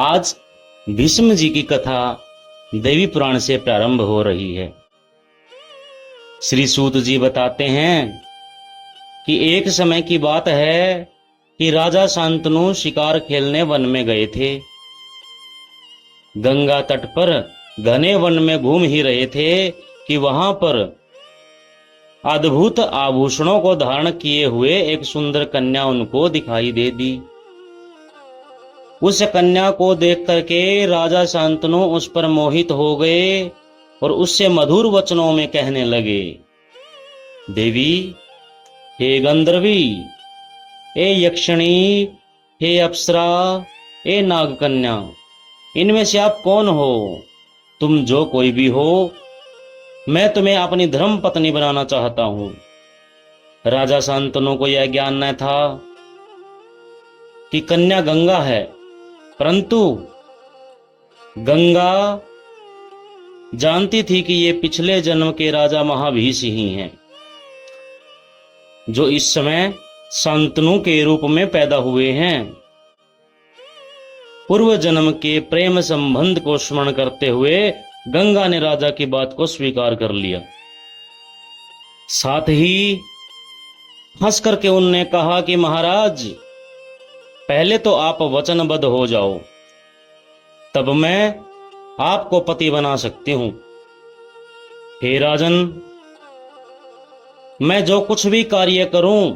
आज भीष्म जी की कथा देवी पुराण से प्रारंभ हो रही है। श्री सूत जी बताते हैं कि एक समय की बात है कि राजा शांतनु शिकार खेलने वन में गए थे। गंगा तट पर घने वन में घूम ही रहे थे कि वहां पर अद्भुत आभूषणों को धारण किए हुए एक सुंदर कन्या उनको दिखाई दे दी। उस कन्या को देख करके राजा शांतनु उस पर मोहित हो गए और उससे मधुर वचनों में कहने लगे, देवी, हे गंधर्वी, हे यक्षिणी, हे अप्सरा, हे नागकन्या, इनमें से आप कौन हो? तुम जो कोई भी हो, मैं तुम्हें अपनी धर्म पत्नी बनाना चाहता हूं। राजा शांतनु को यह ज्ञान न था कि कन्या गंगा है, परंतु गंगा जानती थी कि ये पिछले जन्म के राजा महाभीष ही हैं, जो इस समय शांतनु के रूप में पैदा हुए हैं। पूर्व जन्म के प्रेम संबंध को स्मरण करते हुए गंगा ने राजा की बात को स्वीकार कर लिया। साथ ही हंस करके उनने कहा कि महाराज, पहले तो आप वचनबद्ध हो जाओ, तब मैं आपको पति बना सकती हूं। हे राजन, मैं जो कुछ भी कार्य करूं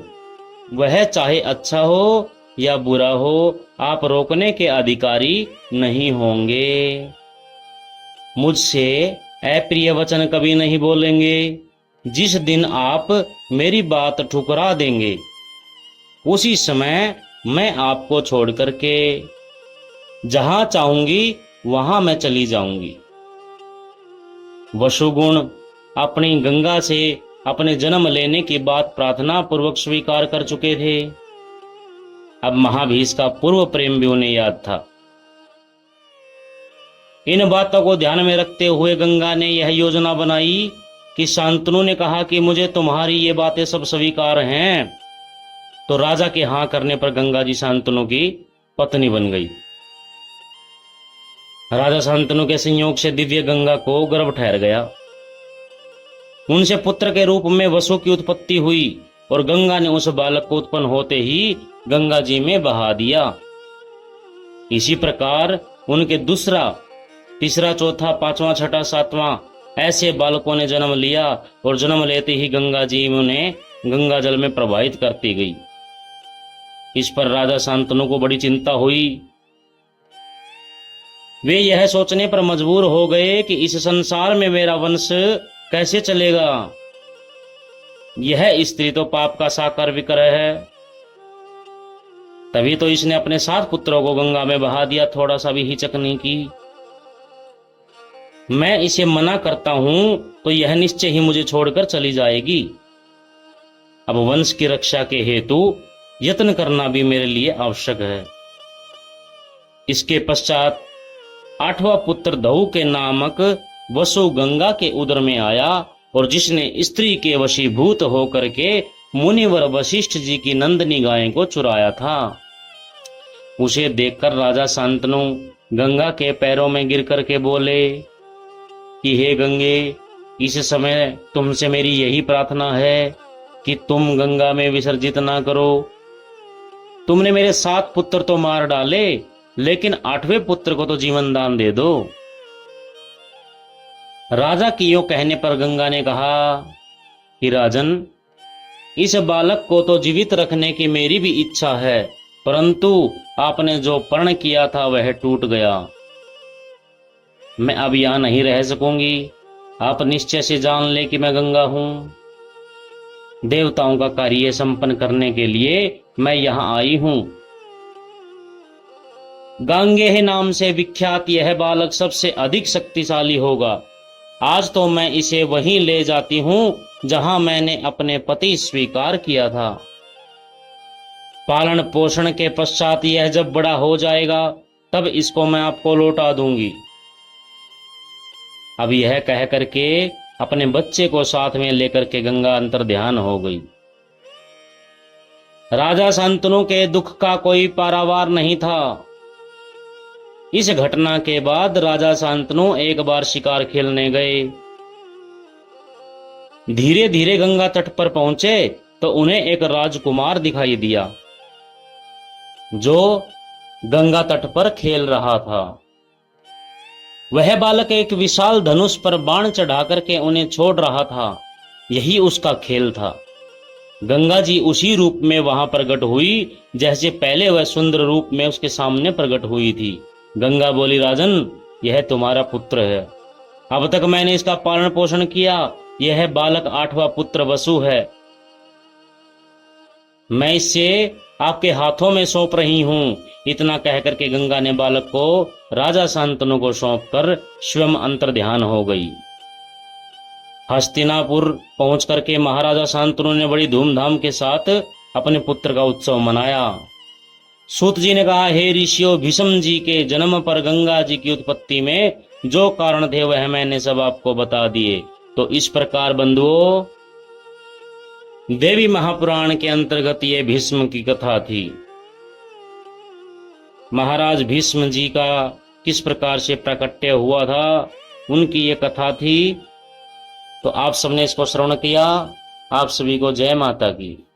वह चाहे अच्छा हो या बुरा हो, आप रोकने के अधिकारी नहीं होंगे। मुझसे अप्रिय वचन कभी नहीं बोलेंगे। जिस दिन आप मेरी बात ठुकरा देंगे, उसी समय मैं आपको छोड़ करके जहां चाहूंगी वहां मैं चली जाऊंगी। वसुगुण अपनी गंगा से अपने जन्म लेने की बात प्रार्थना पूर्वक स्वीकार कर चुके थे। अब महाभीष का पूर्व प्रेम भी उन्हें याद था। इन बातों को ध्यान में रखते हुए गंगा ने यह योजना बनाई कि शांतनु ने कहा कि मुझे तुम्हारी ये बातें सब स्वीकार हैं, तो राजा के हां करने पर गंगा जी शांतनु की पत्नी बन गई। राजा शांतनु के संयोग से दिव्य गंगा को गर्भ ठहर गया। उनसे पुत्र के रूप में वसु की उत्पत्ति हुई और गंगा ने उस बालक को उत्पन्न होते ही गंगा जी में बहा दिया। इसी प्रकार उनके दूसरा, तीसरा, चौथा, पांचवा, छठा, सातवां ऐसे बालकों ने जन्म लिया और जन्म लेते ही गंगा जी उन्हें गंगा जल में प्रवाहित करती गई। इस पर राजा शांतनु को बड़ी चिंता हुई। वे यह सोचने पर मजबूर हो गए कि इस संसार में मेरा वंश कैसे चलेगा। यह स्त्री तो पाप का साकार विग्रह है। तभी तो इसने अपने 7 पुत्रों को गंगा में बहा दिया, थोड़ा सा भी हिचक नहीं की। मैं इसे मना करता हूं तो यह निश्चय ही मुझे छोड़कर चली जाएगी। अब वंश की रक्षा के हेतु यत्न करना भी मेरे लिए आवश्यक है। इसके पश्चात 8वां पुत्र धऊ के नामक वसु गंगा के उदर में आया और जिसने स्त्री के वशीभूत होकर के मुनिवर वशिष्ठ जी की नंदनी गाय को चुराया था। उसे देखकर राजा शांतनु गंगा के पैरों में गिर करके बोले कि हे गंगे, इस समय तुमसे मेरी यही प्रार्थना है कि तुम गंगा में विसर्जित ना करो। तुमने मेरे 7 पुत्र तो मार डाले, लेकिन 8वें पुत्र को तो जीवन दान दे दो। राजा की यूं कहने पर गंगा ने कहा कि राजन, इस बालक को तो जीवित रखने की मेरी भी इच्छा है, परंतु आपने जो प्रण किया था वह टूट गया। मैं अब यहां नहीं रह सकूंगी। आप निश्चय से जान ले कि मैं गंगा हूं। देवताओं का कार्य संपन्न करने के लिए मैं यहां आई हूं। गांगेय नाम से विख्यात यह बालक सबसे अधिक शक्तिशाली होगा। आज तो मैं इसे वहीं ले जाती हूं जहां मैंने अपने पति स्वीकार किया था। पालन पोषण के पश्चात यह जब बड़ा हो जाएगा तब इसको मैं आपको लौटा दूंगी। अब यह कह करके अपने बच्चे को साथ में लेकर के गंगा अंतर ध्यान हो गई। राजा शांतनु के दुख का कोई पारावार नहीं था। इस घटना के बाद राजा शांतनु एक बार शिकार खेलने गए। धीरे धीरे गंगा तट पर पहुंचे तो उन्हें एक राजकुमार दिखाई दिया जो गंगा तट पर खेल रहा था। वह बालक एक विशाल धनुष पर बाण चढ़ा करके उन्हें छोड़ रहा था। यही उसका खेल था। गंगा जी उसी रूप में वहां प्रकट हुई जैसे पहले वह सुंदर रूप में उसके सामने प्रकट हुई थी। गंगा बोली, राजन, यह तुम्हारा पुत्र है। अब तक मैंने इसका पालन पोषण किया। यह बालक 8वां पुत्र वसु है। मैं इसे आपके हाथों में सौंप रही हूं। इतना कहकर के गंगा ने बालक को राजा शांतनु को सौंप कर स्वयं अंतर ध्यान हो गई। हस्तिनापुर पहुंच करके महाराजा शांतनु ने बड़ी धूमधाम के साथ अपने पुत्र का उत्सव मनाया। सूत जी ने कहा, हे ऋषियों, भीष्म जी के जन्म पर गंगा जी की उत्पत्ति में जो कारण थे वह मैंने सब आपको बता दिए। तो इस प्रकार बंधुओं, देवी महापुराण के अंतर्गत ये भीष्म की कथा थी। महाराज भीष्म जी का किस प्रकार से प्राकट्य हुआ था, उनकी ये कथा थी। तो आप सबने इसको श्रवण किया। आप सभी को जय माता की।